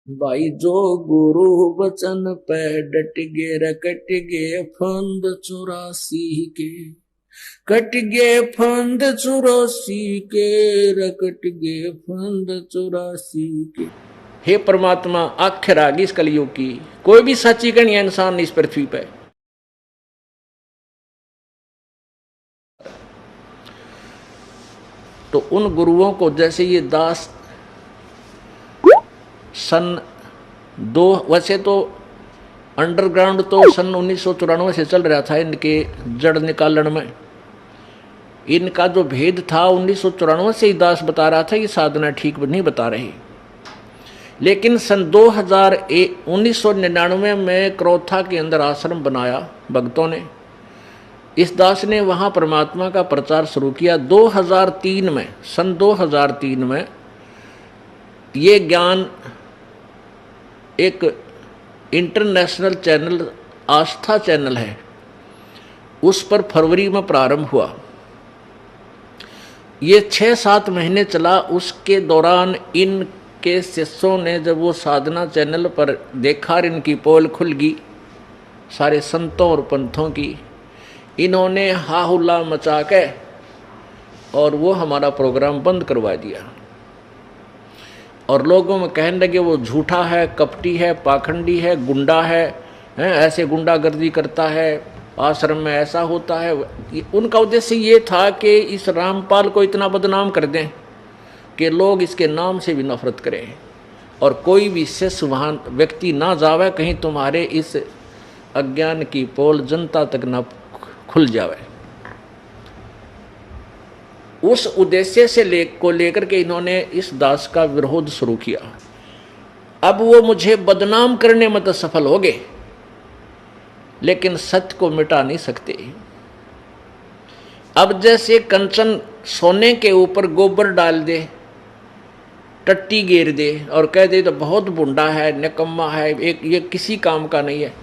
भाई जो गुरु वचन पे डट गे रकट गे फंद 84 के, कट गे फंद 84 के, रकट गे फंद 84 के। हे परमात्मा, आखिर आ गई इस कलयुग की, कोई भी सच्ची कहीं इंसान नहीं इस पृथ्वी पे। तो उन गुरुओं को जैसे ये दास सन दो, वैसे तो अंडरग्राउंड तो सन 1994 से चल रहा था इनके जड़ निकालन में। इनका जो भेद था 1994 से ही दास बता रहा था, ये साधना ठीक नहीं बता रही। लेकिन सन 1999 में क्रोथा के अंदर आश्रम बनाया भक्तों ने। इस दास ने वहाँ परमात्मा का प्रचार शुरू किया। 2003 में, सन 2003 में ये ज्ञान एक इंटरनेशनल चैनल, आस्था चैनल है, उस पर फरवरी में प्रारंभ हुआ। ये 6-7 महीने चला। उसके दौरान इनके शिष्यों ने जब वो साधना चैनल पर देखा, इनकी पोल खुल गई सारे संतों और पंथों की, इन्होंने हाहुल्ला मचा के और वो हमारा प्रोग्राम बंद करवा दिया। और लोगों में कहने लगे वो झूठा है, कपटी है, पाखंडी है, गुंडा है, ऐसे गुंडागर्दी करता है, आश्रम में ऐसा होता है। उनका उद्देश्य ये था कि इस रामपाल को इतना बदनाम कर दें कि लोग इसके नाम से भी नफरत करें और कोई भी शिष्य वहाँ व्यक्ति ना जावे, कहीं तुम्हारे इस अज्ञान की पोल जनता तक ना खुल जावे। उस उद्देश्य से लेकर के इन्होंने इस दास का विरोध शुरू किया। अब वो मुझे बदनाम करने में तो सफल हो गए, लेकिन सत्य को मिटा नहीं सकते। अब जैसे कंचन सोने के ऊपर गोबर डाल दे, टट्टी गेर दे और कह दे तो बहुत बुंडा है, निकम्मा है, एक ये किसी काम का नहीं है।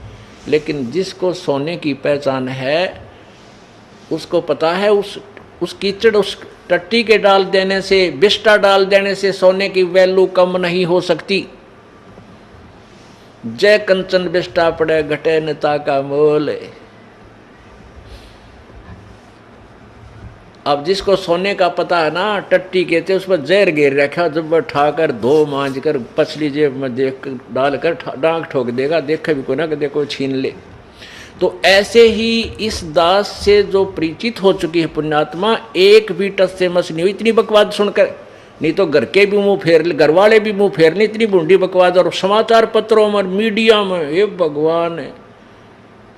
लेकिन जिसको सोने की पहचान है, उसको पता है उस कीचड़, उस टट्टी के डाल देने से, बिस्टा डाल देने से सोने की वैल्यू कम नहीं हो सकती। जय कंचन बिस्टा पड़े घटे नेता का मोल। अब जिसको सोने का पता है ना, टट्टी कहते उस पर जहर गिर रखा, जब ठाकर धो मांझ कर पछली जेब में देख डालकर डांक ठोक देगा, देखे भी कोई ना कि देखो छीन ले। तो ऐसे ही इस दास से जो परिचित हो चुकी है पुण्यात्मा, एक भी टस से मस नहीं हुई इतनी बकवाद सुनकर। नहीं तो घर के भी मुंह फेर ले, घर वाले भी मुंह फेर ले, इतनी बूढ़ी बकवाद। और समाचार पत्रों में, मीडिया में, हे भगवान,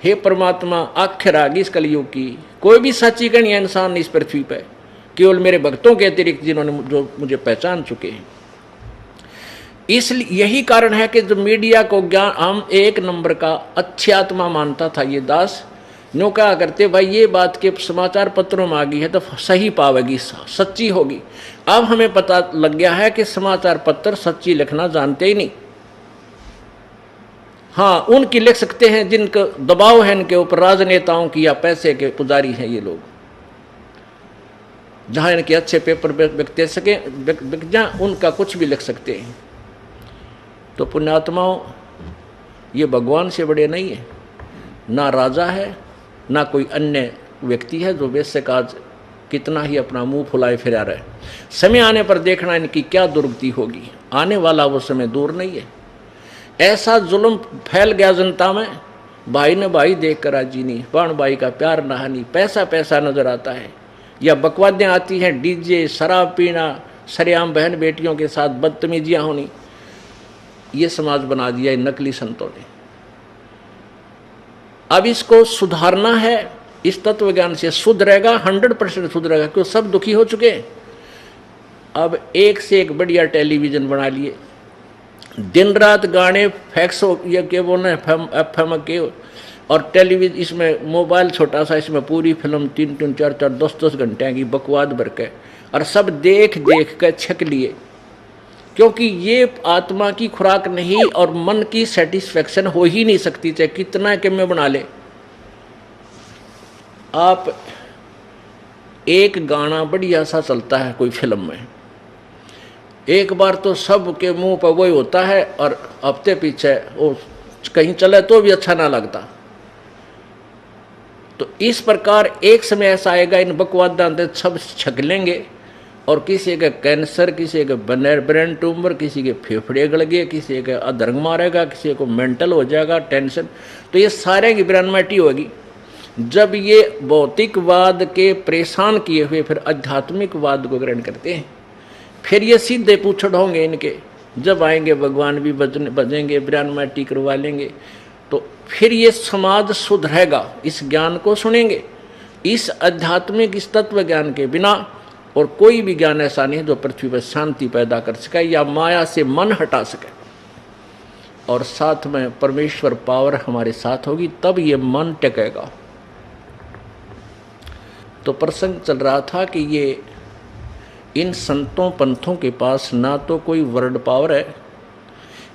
हे परमात्मा, आखिर आ गई इस कलयुग की, कोई भी सच्ची कहीं इंसान नहीं इस पृथ्वी पर, केवल मेरे भक्तों के अतिरिक्त जिन्होंने जो मुझे पहचान चुके हैं। इसलिए यही कारण है कि जो मीडिया को ज्ञान हम एक नंबर का अच्छी आत्मा मानता था ये दास, न्यों कहा करते भाई ये बात के समाचार पत्रों में आ गई है तो सही पावेगी, सच्ची होगी। अब हमें पता लग गया है कि समाचार पत्र सच्ची लिखना जानते ही नहीं। हाँ, उनकी लिख सकते हैं जिनका दबाव है इनके ऊपर, राजनेताओं की या पैसे के पुजारी हैं ये लोग, जहां इनके अच्छे पेपर बिक सके, बिक जाए, उनका कुछ भी लिख सकते हैं। तो पुण्यात्माओं, ये भगवान से बड़े नहीं है, ना राजा है, ना कोई अन्य व्यक्ति है जो वैसे काज कितना ही अपना मुंह फुलाए फिरा रहे। समय आने पर देखना इनकी क्या दुर्गति होगी। आने वाला वो समय दूर नहीं है। ऐसा जुल्म फैल गया जनता में, भाई ने भाई देख कर राजी नहीं, बाण भाई का प्यार नहानी, पैसा पैसा नजर आता है, या बकवादें आती हैं, डीजे, शराब पीना, सरेआम बहन बेटियों के साथ बदतमीजियां होनी। ये समाज बना दिया इन नकली संतों ने। अब इसको सुधारना है, इस तत्व ज्ञान से सुधरेगा, 100% सुधरेगा, क्यों सब दुखी हो चुके। अब एक से एक बढ़िया टेलीविजन बना लिए, दिन रात गाने, फैक्स, ये क्या बोलना है, FM के, और टेलीविजन, इसमें मोबाइल छोटा सा, इसमें पूरी फिल्म 3-3, 4-4, 10-10 घंटे की बकवाद भर के, और सब देख देख कर छक लिए। क्योंकि ये आत्मा की खुराक नहीं और मन की सेटिस्फेक्शन हो ही नहीं सकती, चाहे कितना कि मैं बना ले। आप एक गाना बढ़िया सा चलता है कोई फिल्म में, एक बार तो सब के मुंह पर वही होता है और हफ्ते पीछे वो कहीं चले तो भी अच्छा ना लगता। तो इस प्रकार एक समय ऐसा आएगा इन बकवाद सब छक लेंगे और किसी का कैंसर, किसी का ब्रेन ट्यूमर, किसी के फेफड़े गल गए, किसी का अधर्म मारेगा, किसी को मेंटल हो जाएगा, टेंशन। तो ये सारे की ब्रह्मटी होगी। जब ये भौतिकवाद के परेशान किए हुए फिर आध्यात्मिकवाद को ग्रहण करते हैं, फिर ये सीधे पूछड़ होंगे इनके। जब आएंगे भगवान भी बजेंगे, ब्रह्मटी करवा लेंगे, तो फिर ये समाज सुधरेगा। इस ज्ञान को सुनेंगे। इस आध्यात्मिक, इस तत्व ज्ञान के बिना और कोई भी ज्ञान ऐसा नहीं है जो पृथ्वी पर शांति पैदा कर सके या माया से मन हटा सके। और साथ में परमेश्वर पावर हमारे साथ होगी, तब ये मन टिकेगा। तो प्रसंग चल रहा था कि ये इन संतों पंथों के पास ना तो कोई वर्ड पावर है,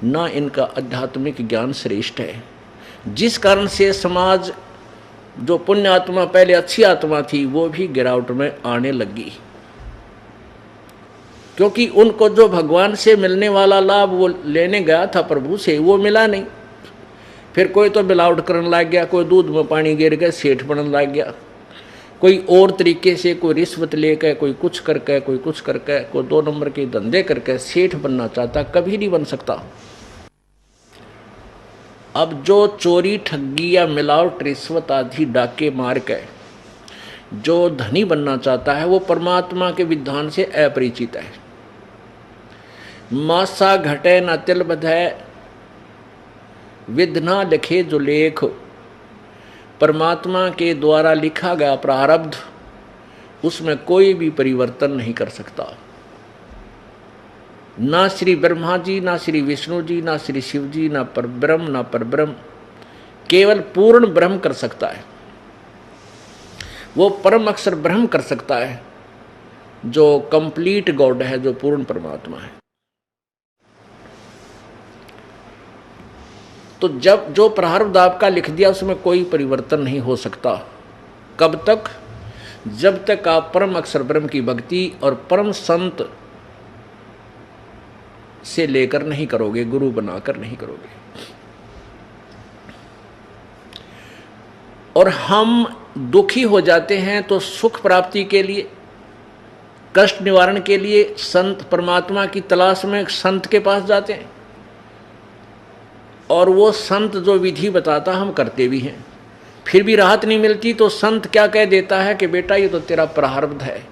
ना इनका आध्यात्मिक ज्ञान श्रेष्ठ है, जिस कारण से समाज जो पुण्य आत्मा पहले अच्छी आत्मा थी वो भी गिरावट में आने लगी। क्योंकि उनको जो भगवान से मिलने वाला लाभ वो लेने गया था प्रभु से, वो मिला नहीं। फिर कोई तो मिलावट करने लग गया, कोई दूध में पानी गिर गया सेठ बनने लग गया, कोई और तरीके से, कोई रिश्वत लेकर, कोई कुछ करके, कोई कुछ करके, कोई 2 नंबर के धंधे करके सेठ बनना चाहता, कभी नहीं बन सकता। अब जो चोरी, ठगी या मिलावट, रिश्वत आदि डाके मार के जो धनी बनना चाहता है वो परमात्मा के विधान से अपरिचित है। मासा घटे न तिल बधे, विध ना लिखे जो लेख। परमात्मा के द्वारा लिखा गया प्रारब्ध, उसमें कोई भी परिवर्तन नहीं कर सकता। ना श्री ब्रह्मा जी, ना श्री विष्णु जी, ना श्री शिव जी, ना परब्रह्म, ना परब्रह्म, केवल पूर्ण ब्रह्म कर सकता है। वो परम अक्षर ब्रह्म कर सकता है, जो कंप्लीट गॉड है, जो पूर्ण परमात्मा है। तो जब जो प्रारब्ध आपका लिख दिया उसमें कोई परिवर्तन नहीं हो सकता। कब तक? जब तक आप परम अक्षर ब्रह्म की भक्ति और परम संत से लेकर नहीं करोगे, गुरु बनाकर नहीं करोगे। और हम दुखी हो जाते हैं तो सुख प्राप्ति के लिए, कष्ट निवारण के लिए संत, परमात्मा की तलाश में संत के पास जाते हैं। और वो संत जो विधि बताता हम करते भी हैं, फिर भी राहत नहीं मिलती। तो संत क्या कह देता है कि बेटा ये तो तेरा प्रारब्ध है,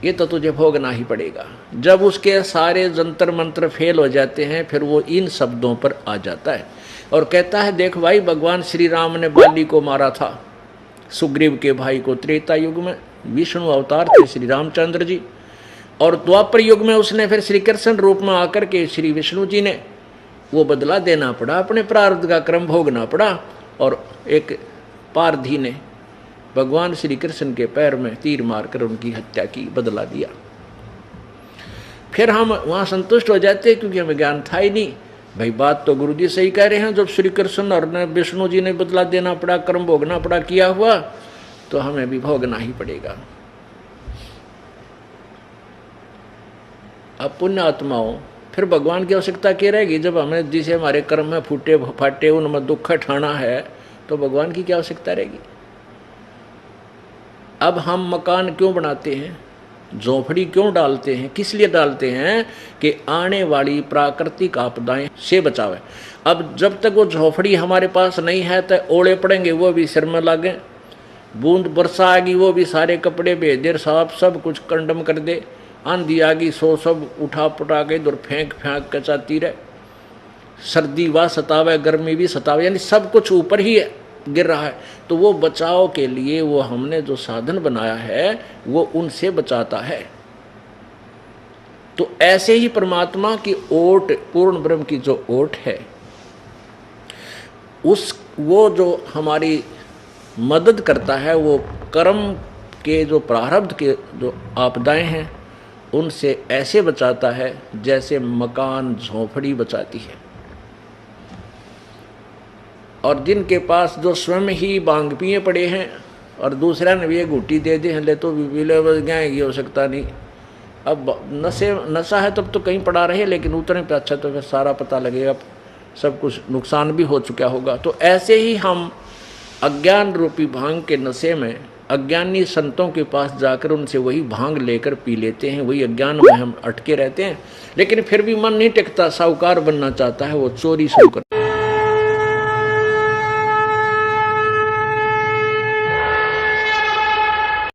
ये तो तुझे भोगना ही पड़ेगा। जब उसके सारे जंतर मंत्र फेल हो जाते हैं, फिर वो इन शब्दों पर आ जाता है और कहता है देख भाई, भगवान श्री राम ने बाली को मारा था, सुग्रीव के भाई को। त्रेता युग में विष्णु अवतार थे श्री रामचंद्र जी, और द्वापर युग में उसने फिर श्री कृष्ण रूप में आकर के श्री विष्णु जी ने वो बदला देना पड़ा, अपने प्रारब्ध का क्रम भोगना पड़ा। और एक पारधी ने भगवान श्री कृष्ण के पैर में तीर मारकर उनकी हत्या की, बदला दिया। फिर हम वहाँ संतुष्ट हो जाते क्योंकि हमें ज्ञान था ही नहीं। भाई बात तो गुरु जी सही कह रहे हैं, जब श्री कृष्ण और विष्णु जी ने बदला देना पड़ा, कर्म भोगना पड़ा, किया हुआ, तो हमें भी भोगना ही पड़ेगा। अब पुण्य आत्माओं, फिर भगवान की आवश्यकता क्या रहेगी? जब हमें जिसे हमारे कर्म में फूटे फाटे उनमें दुख ठाना है, तो भगवान की क्या आवश्यकता रहेगी? अब हम मकान क्यों बनाते हैं, झोपड़ी क्यों डालते हैं, किस लिए डालते हैं? कि आने वाली प्राकृतिक आपदाएं से बचावे। अब जब तक वो झोपड़ी हमारे पास नहीं है तो ओले पड़ेंगे, वो भी सिर में लागे, बूंद वर्षा आएगी वो भी सारे कपड़े बेदेर साफ सब कुछ कंडम कर दे, आंधी आ गई सो सब उठा पुटा के इधर फेंक फेंक के जाती रहे, सर्दी व सतावे, गर्मी भी सतावे, यानी सब कुछ ऊपर ही गिर रहा है। तो वो बचाव के लिए वो हमने जो साधन बनाया है वो उनसे बचाता है। तो ऐसे ही परमात्मा की ओट, पूर्ण ब्रह्म की जो ओट है, वो जो हमारी मदद करता है, वो कर्म के जो प्रारब्ध के जो आपदाएं हैं उनसे ऐसे बचाता है जैसे मकान झोपड़ी बचाती है। और जिनके पास जो स्वयं ही बांग पिए पड़े हैं और दूसरा ने भी एक घुट्टी दे दे ले तो भी पीले, बस गए की हो सकता नहीं, अब नशा है तब तो कहीं पड़ा रहे, लेकिन उतने पे अच्छा तो फिर सारा पता लगेगा, सब कुछ नुकसान भी हो चुका होगा। तो ऐसे ही हम अज्ञान रूपी भांग के नशे में अज्ञानी संतों के पास जाकर उनसे वही भांग लेकर पी लेते हैं, वही अज्ञान में हम अटके रहते हैं। लेकिन फिर भी मन नहीं टिकता, साहूकार बनना चाहता है, वो चोरी शुरू कर